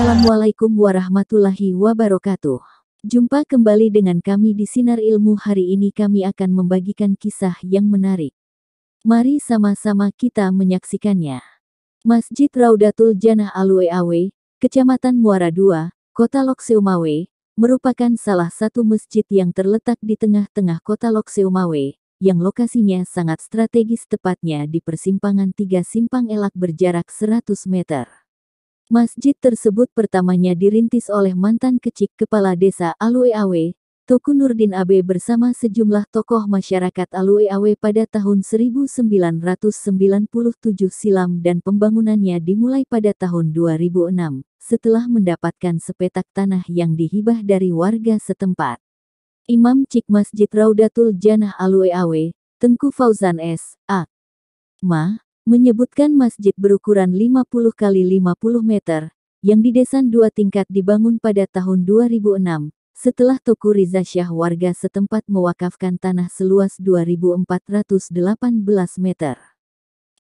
Assalamualaikum warahmatullahi wabarakatuh. Jumpa kembali dengan kami di Sinar Ilmu. Hari ini kami akan membagikan kisah yang menarik. Mari sama-sama kita menyaksikannya. Masjid Raudatul Jannah Alwe-Awe, Kecamatan Muara II, Kota Lokseumawe, merupakan salah satu masjid yang terletak di tengah-tengah Kota Lokseumawe, yang lokasinya sangat strategis, tepatnya di persimpangan 3 simpang elak berjarak 100 meter. Masjid tersebut pertamanya dirintis oleh mantan kecik Kepala Desa Alwe-Awe, Toku Nurdin Abe bersama sejumlah tokoh masyarakat Alwe-Awe pada tahun 1997 silam dan pembangunannya dimulai pada tahun 2006, setelah mendapatkan sepetak tanah yang dihibah dari warga setempat. Imam Cik Masjid Raudatul Jannah Alwe-Awe, Tengku Fauzan S.A.M. menyebutkan masjid berukuran 50 kali 50 meter, yang didesain 2 tingkat dibangun pada tahun 2006, setelah Toku Riza Syah warga setempat mewakafkan tanah seluas 2.418 meter.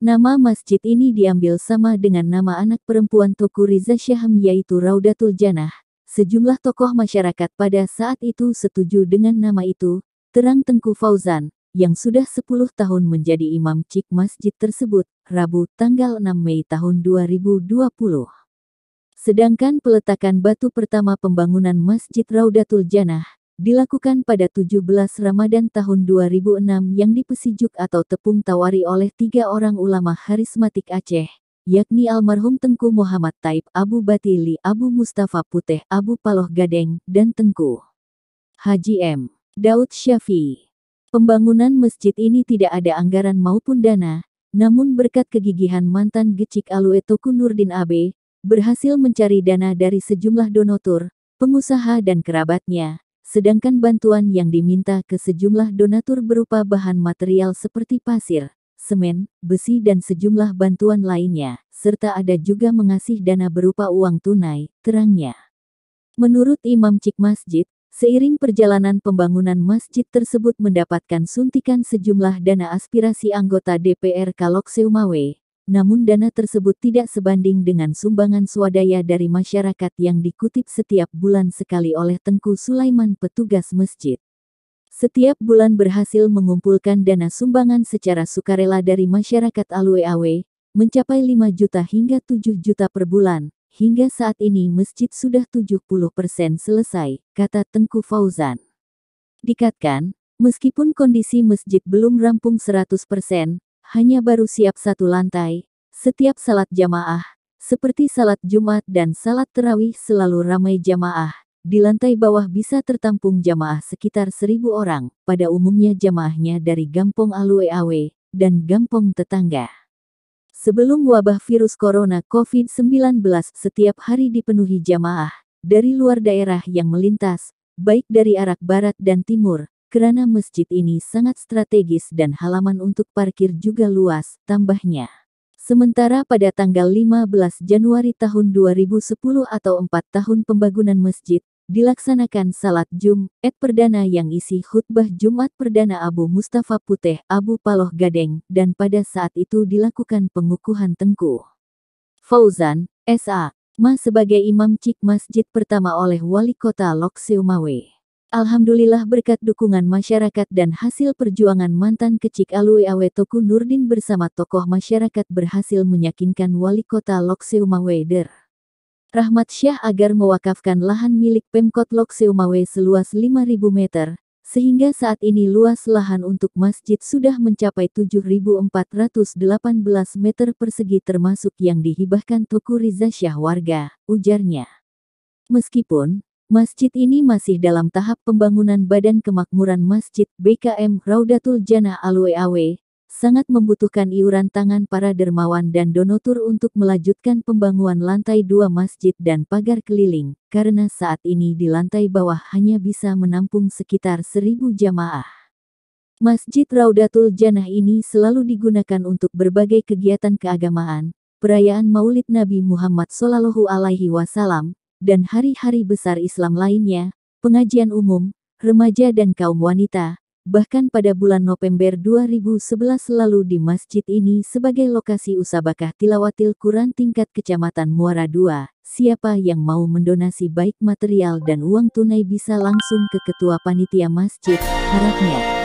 Nama masjid ini diambil sama dengan nama anak perempuan Toku Riza Syah yaitu Raudatul Jannah. Sejumlah tokoh masyarakat pada saat itu setuju dengan nama itu, terang Tengku Fauzan, yang sudah 10 tahun menjadi imam cik masjid tersebut, Rabu tanggal 6 Mei tahun 2020. Sedangkan peletakan batu pertama pembangunan Masjid Raudatul Jannah dilakukan pada 17 Ramadan tahun 2006 yang dipesijuk atau tepung tawari oleh 3 orang ulama harismatik Aceh, yakni almarhum Tengku Muhammad Taib Abu Batili Abu Mustafa Puteh Abu Paloh Gadeng dan Tengku Haji M. Daud Syafi'i. Pembangunan masjid ini tidak ada anggaran maupun dana, namun berkat kegigihan mantan gecik Alwe Toku Nurdin Abe, berhasil mencari dana dari sejumlah donatur, pengusaha dan kerabatnya, sedangkan bantuan yang diminta ke sejumlah donatur berupa bahan material seperti pasir, semen, besi dan sejumlah bantuan lainnya, serta ada juga mengasih dana berupa uang tunai, terangnya. Menurut Imam Cik Masjid, seiring perjalanan pembangunan masjid tersebut mendapatkan suntikan sejumlah dana aspirasi anggota DPR Lokseumawe, namun dana tersebut tidak sebanding dengan sumbangan swadaya dari masyarakat yang dikutip setiap bulan sekali oleh Tengku Sulaiman petugas masjid. Setiap bulan berhasil mengumpulkan dana sumbangan secara sukarela dari masyarakat Alwe-Awe, mencapai 5 juta hingga 7 juta per bulan. Hingga saat ini masjid sudah 70% selesai, kata Tengku Fauzan. Dikatakan, meskipun kondisi masjid belum rampung 100%, hanya baru siap 1 lantai, setiap salat jamaah, seperti salat Jumat dan salat terawih selalu ramai jamaah. Di lantai bawah bisa tertampung jamaah sekitar 1.000 orang, pada umumnya jamaahnya dari Gampong Alwe-Awe dan Gampong tetangga. Sebelum wabah virus corona COVID-19 setiap hari dipenuhi jamaah dari luar daerah yang melintas, baik dari arah barat dan timur, karena masjid ini sangat strategis dan halaman untuk parkir juga luas, tambahnya. Sementara pada tanggal 15 Januari tahun 2010 atau 4 tahun pembangunan masjid, dilaksanakan salat Jumat perdana yang isi khutbah Jumat perdana Abu Mustafa Puteh Abu Paloh Gadeng, dan pada saat itu dilakukan pengukuhan Tengku Fauzan S.A.M. sebagai imam cik masjid pertama oleh Wali Kota Lokseumawe. Alhamdulillah berkat dukungan masyarakat dan hasil perjuangan mantan kecik Alwe-Awe Toku Nurdin bersama tokoh masyarakat berhasil meyakinkan Wali Kota Lokseumawe Der Rahmat Syah agar mewakafkan lahan milik Pemkot Lokseumawe seluas 5.000 meter, sehingga saat ini luas lahan untuk masjid sudah mencapai 7.418 meter persegi termasuk yang dihibahkan Toku Riza Syah warga, ujarnya. Meskipun masjid ini masih dalam tahap pembangunan Badan Kemakmuran Masjid BKM Raudatul Jannah Alwe-Awe, sangat membutuhkan iuran tangan para dermawan dan donatur untuk melanjutkan pembangunan lantai 2 masjid dan pagar keliling, karena saat ini di lantai bawah hanya bisa menampung sekitar 1.000 jamaah. Masjid Raudatul Jannah ini selalu digunakan untuk berbagai kegiatan keagamaan, perayaan Maulid Nabi Muhammad SAW, dan hari-hari besar Islam lainnya, pengajian umum, remaja dan kaum wanita, Bahkan pada bulan November 2011 lalu di masjid ini sebagai lokasi Usabakah Tilawatil Quran tingkat Kecamatan Muara II, siapa yang mau mendonasi baik material dan uang tunai bisa langsung ke Ketua Panitia Masjid, harapnya.